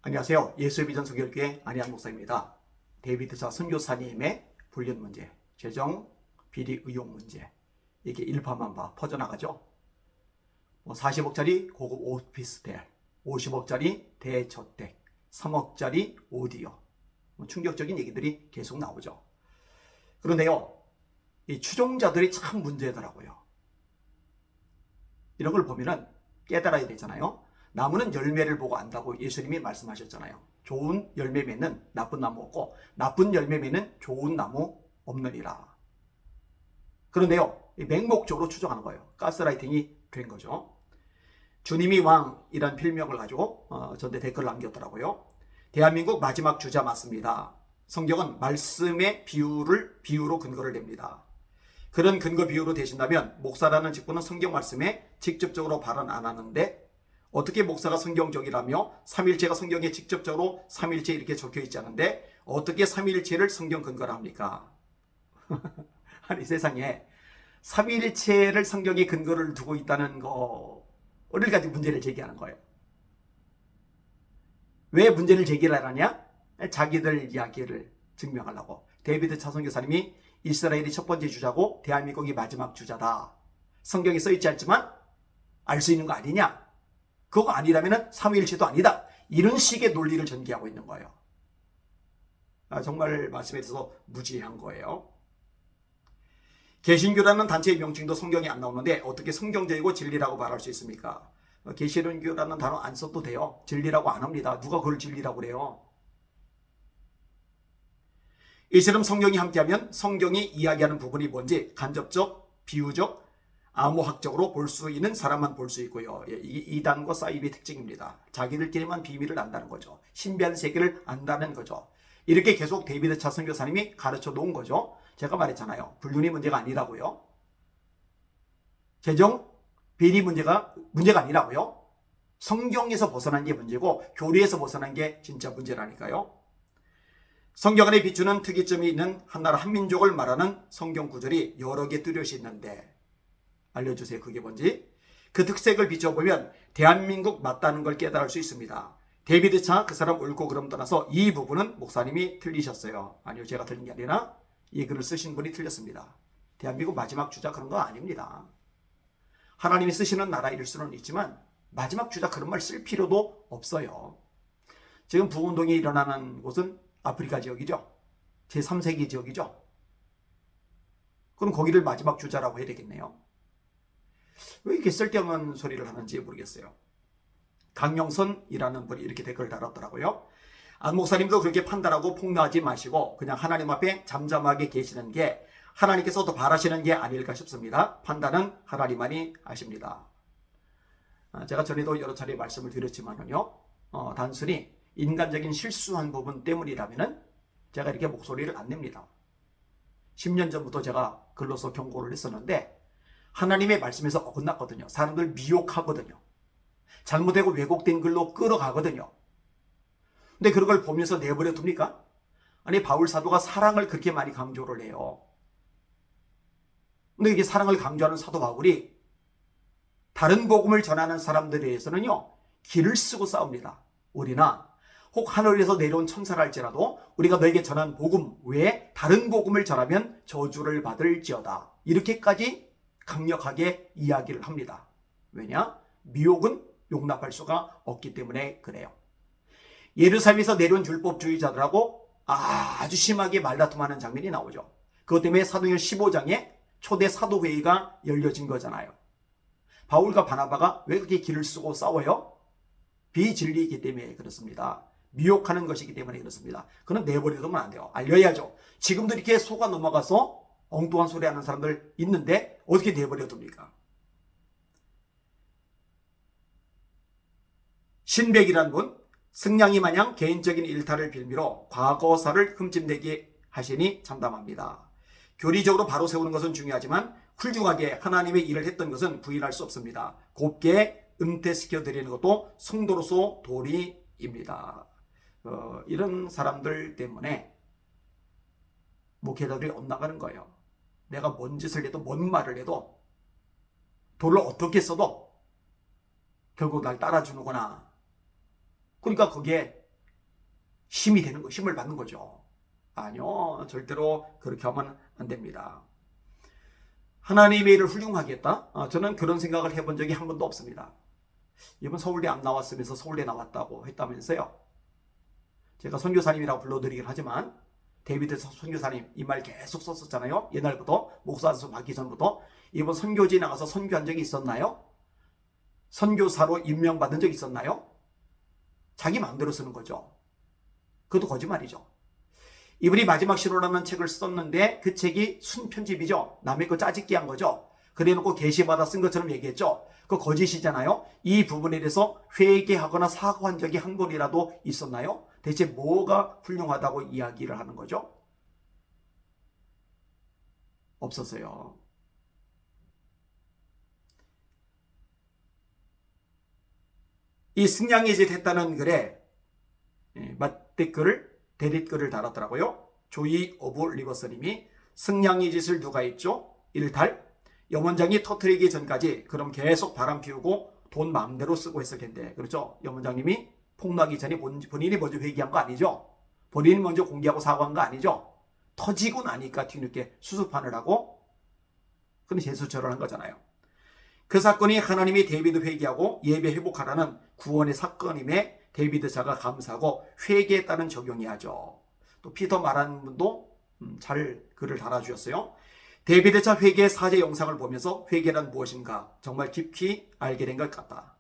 안녕하세요. 예수의 비전 선교교회 안희한 목사입니다. 데이비드사 선교사님의 불륜 문제, 재정 비리 의혹 문제, 이게 일파만파 퍼져나가죠. 40억짜리 고급 오피스텔, 50억짜리 대저택, 3억짜리 오디오, 충격적인 얘기들이 계속 나오죠. 그런데요, 이 추종자들이 참 문제더라고요. 이런 걸 보면은 깨달아야 되잖아요. 나무는 열매를 보고 안다고 예수님이 말씀하셨잖아요. 좋은 열매 맺는 나쁜 나무 없고 나쁜 열매 맺는 좋은 나무 없느니라. 그런데요, 맹목적으로 추정하는 거예요. 가스라이팅이 된 거죠. 주님이 왕이란 필명을 가지고 저한테 댓글을 남겼더라고요. 대한민국 마지막 주자 맞습니다. 성경은 말씀의 비유로 근거를 냅니다. 그런 근거 비유로 되신다면 목사라는 직분은 성경 말씀에 직접적으로 발언 안 하는데 어떻게 목사가 성경적이라며 삼일체가 성경에 직접적으로 삼일체 이렇게 적혀있지 않은데 어떻게 삼일체를 성경 근거로 합니까? 아니 세상에 삼일체를 성경에 근거를 두고 있다는 거를 가지고 문제를 제기하는 거예요. 왜 문제를 제기를 하냐? 자기들 이야기를 증명하려고. 데이비드 차선교사님이 이스라엘이 첫 번째 주자고 대한민국이 마지막 주자다. 성경에 써있지 않지만 알 수 있는 거 아니냐? 그거 아니라면 삼위일체도 아니다. 이런 식의 논리를 전개하고 있는 거예요. 정말 말씀에 대해서 무지한 거예요. 개신교라는 단체의 명칭도 성경에 안 나오는데 어떻게 성경적이고 진리라고 말할 수 있습니까? 개신교라는 단어 안 써도 돼요. 진리라고 안 합니다. 누가 그걸 진리라고 그래요? 이처럼 성경이 함께하면 성경이 이야기하는 부분이 뭔지 간접적, 비유적, 암호학적으로 볼 수 있는 사람만 볼 수 있고요. 이게 이단과 사이비의 특징입니다. 자기들끼리만 비밀을 안다는 거죠. 신비한 세계를 안다는 거죠. 이렇게 계속 데이비드 차 선교사님이 가르쳐 놓은 거죠. 제가 말했잖아요. 불륜이 문제가 아니라고요. 재정, 비리 문제가 아니라고요. 성경에서 벗어난 게 문제고 교리에서 벗어난 게 진짜 문제라니까요. 성경 안에 비추는 특이점이 있는 한나라 한민족을 말하는 성경 구절이 여러 개 뚜렷이 있는데 알려주세요. 그게 뭔지. 그 특색을 비춰보면 대한민국 맞다는 걸 깨달을 수 있습니다. 데이비드 차 그 사람 옳고 그름 떠나서 이 부분은 목사님이 틀리셨어요. 아니요, 제가 틀린 게 아니라 이 글을 쓰신 분이 틀렸습니다. 대한민국 마지막 주자 그런 거 아닙니다. 하나님이 쓰시는 나라일 수는 있지만 마지막 주자 그런 말 쓸 필요도 없어요. 지금 부운동이 일어나는 곳은 아프리카 지역이죠. 제3세기 지역이죠. 그럼 거기를 마지막 주자라고 해야 되겠네요. 왜 이렇게 쓸데없는 소리를 하는지 모르겠어요. 강영선이라는 분이 이렇게 댓글을 달았더라고요. 안 목사님도 그렇게 판단하고 폭로하지 마시고 그냥 하나님 앞에 잠잠하게 계시는 게 하나님께서 더 바라시는 게 아닐까 싶습니다. 판단은 하나님만이 아십니다. 제가 전에도 여러 차례 말씀을 드렸지만요. 단순히 인간적인 실수한 부분 때문이라면 제가 이렇게 목소리를 안 냅니다. 10년 전부터 제가 글로서 경고를 했었는데 하나님의 말씀에서 어긋났거든요. 사람들 미혹하거든요. 잘못되고 왜곡된 글로 끌어가거든요. 근데 그런 걸 보면서 내버려 둡니까? 아니 바울 사도가 사랑을 그렇게 많이 강조를 해요. 근데 이게 사랑을 강조하는 사도 바울이 다른 복음을 전하는 사람들에 대해서는요. 길을 쓰고 싸웁니다. 우리나 혹 하늘에서 내려온 천사라 할지라도 우리가 너에게 전한 복음 외에 다른 복음을 전하면 저주를 받을지어다. 이렇게까지 강력하게 이야기를 합니다. 왜냐? 미혹은 용납할 수가 없기 때문에 그래요. 예루살렘에서 내려온 율법주의자들하고 아주 심하게 말다툼하는 장면이 나오죠. 그것 때문에 사도행전 15장에 초대 사도회의가 열려진 거잖아요. 바울과 바나바가 왜 그렇게 길을 쓰고 싸워요? 비진리이기 때문에 그렇습니다. 미혹하는 것이기 때문에 그렇습니다. 그건 내버려두면 안 돼요. 알려야죠. 지금도 이렇게 속아 넘어가서 엉뚱한 소리 하는 사람들 있는데 어떻게 내버려둡니까? 신백이라는 분, 승냥이 마냥 개인적인 일탈을 빌미로 과거사를 흠집내게 하시니 참담합니다. 교리적으로 바로 세우는 것은 중요하지만 훌륭하게 하나님의 일을 했던 것은 부인할 수 없습니다. 곱게 은퇴시켜드리는 것도 성도로서 도리입니다. 이런 사람들 때문에 목회자들이 엇나가는 거예요. 내가 뭔 짓을 해도 뭔 말을 해도 돌을 어떻게 써도 결국 날 따라주는구나. 그러니까 그게 힘이 되는 거, 힘을 받는 거죠. 아니요, 절대로 그렇게 하면 안 됩니다. 하나님의 일을 훌륭하게 했다? 저는 그런 생각을 해본 적이 한 번도 없습니다. 이번 서울대 안 나왔으면서 서울대 나왔다고 했다면서요. 제가 선교사님이라고 불러드리긴 하지만 데이비드 선교사님 이 말 계속 썼었잖아요. 옛날부터 목사서 받기 전부터. 이번 선교지에 나가서 선교한 적이 있었나요? 선교사로 임명받은 적이 있었나요? 자기 마음대로 쓰는 거죠. 그것도 거짓말이죠. 이분이 마지막 시로라는 책을 썼는데 그 책이 순편집이죠. 남의 거 짜집기 한 거죠. 그래놓고 계시받아 쓴 것처럼 얘기했죠. 그거 거짓이잖아요. 이 부분에 대해서 회개하거나 사과한 적이 한 번이라도 있었나요? 대체 뭐가 훌륭하다고 이야기를 하는 거죠? 없었어요. 이 승량이 이제 됐다는 글에 맞댓글을 대댓글을 달았더라고요. 조이 오브 리버스님이 승량이 짓을 누가 했죠? 일탈 염원장이 터트리기 전까지 그럼 계속 바람 피우고 돈 마음대로 쓰고 했을 텐데, 그렇죠? 염원장님이 폭로하기 전에 본인이 먼저 회개한 거 아니죠? 본인이 먼저 공개하고 사과한 거 아니죠? 터지고 나니까 뒤늦게 수습판을 하고 그런 재수처를 한 거잖아요. 그 사건이 하나님이 데이비드 회개하고 예배 회복하라는 구원의 사건임에 데이비드자가 감사하고 회개했다는 적용해야죠. 또 피터 말하는 분도 잘 글을 달아주셨어요. 데이비드자 회개의 사제 영상을 보면서 회개란 무엇인가 정말 깊이 알게 된 것 같다.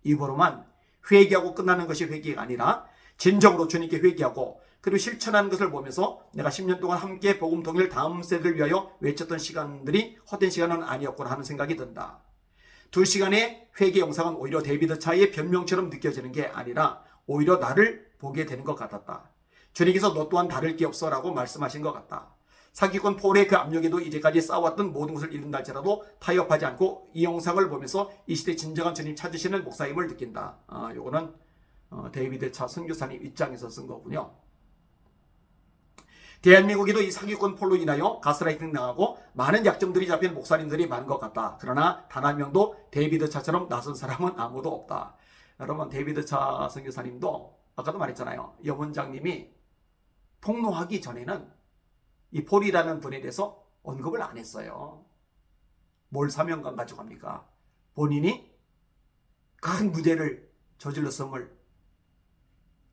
입으로만 회개하고 끝나는 것이 회개가 아니라 진정으로 주님께 회개하고 그리고 실천하는 것을 보면서 내가 10년 동안 함께 복음 통일 다음 세대를 위하여 외쳤던 시간들이 헛된 시간은 아니었구나 하는 생각이 든다. 2시간의 회개 영상은 오히려 데이비드 차의 변명처럼 느껴지는 게 아니라 오히려 나를 보게 되는 것 같았다. 주님께서 너 또한 다를 게 없어 라고 말씀하신 것 같다. 사기꾼 폴의 그 압력에도 이제까지 쌓아왔던 모든 것을 잃는다 할지라도 타협하지 않고 이 영상을 보면서 이 시대 진정한 주님 찾으시는 목사임을 느낀다. 요거는 데이비드 차 선교사님 입장에서 쓴 거군요. 대한민국에도 이 사기꾼 폴로 인하여 가스라이팅 당하고 많은 약점들이 잡힌 목사님들이 많은 것 같다. 그러나 단 한 명도 데이비드 차처럼 나선 사람은 아무도 없다. 여러분, 데이비드 차 선교사님도 아까도 말했잖아요. 염원장님이 폭로하기 전에는 이 폴이라는 분에 대해서 언급을 안 했어요. 뭘 사명감 가지고 합니까? 본인이 큰 무죄를 저질렀음을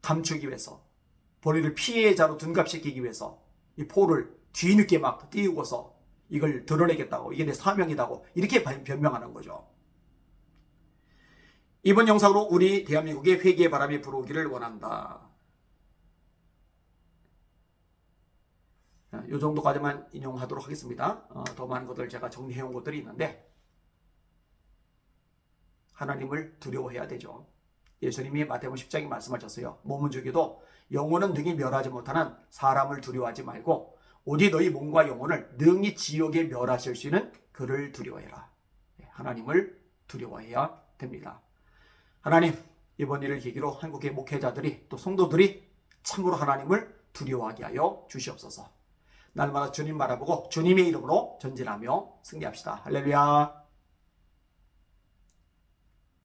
감추기 위해서, 본인을 피해자로 둔갑시키기 위해서 이 폴을 뒤늦게 막 띄우고서 이걸 드러내겠다고, 이게 내 사명이라고 이렇게 변명하는 거죠. 이번 영상으로 우리 대한민국의 회개의 바람이 불어오기를 원한다. 이 정도까지만 인용하도록 하겠습니다. 더 많은 것들 제가 정리해온 것들이 있는데 하나님을 두려워해야 되죠. 예수님이 마태복음 10장에 말씀하셨어요. 몸은 죽여도 영혼은 능히 멸하지 못하는 사람을 두려워하지 말고 오직 너희 몸과 영혼을 능히 지옥에 멸하실 수 있는 그를 두려워해라. 하나님을 두려워해야 됩니다. 하나님, 이번 일을 계기로 한국의 목회자들이 또 성도들이 참으로 하나님을 두려워하게 하여 주시옵소서. 날마다 주님 바라보고 주님의 이름으로 전진하며 승리합시다. 할렐루야.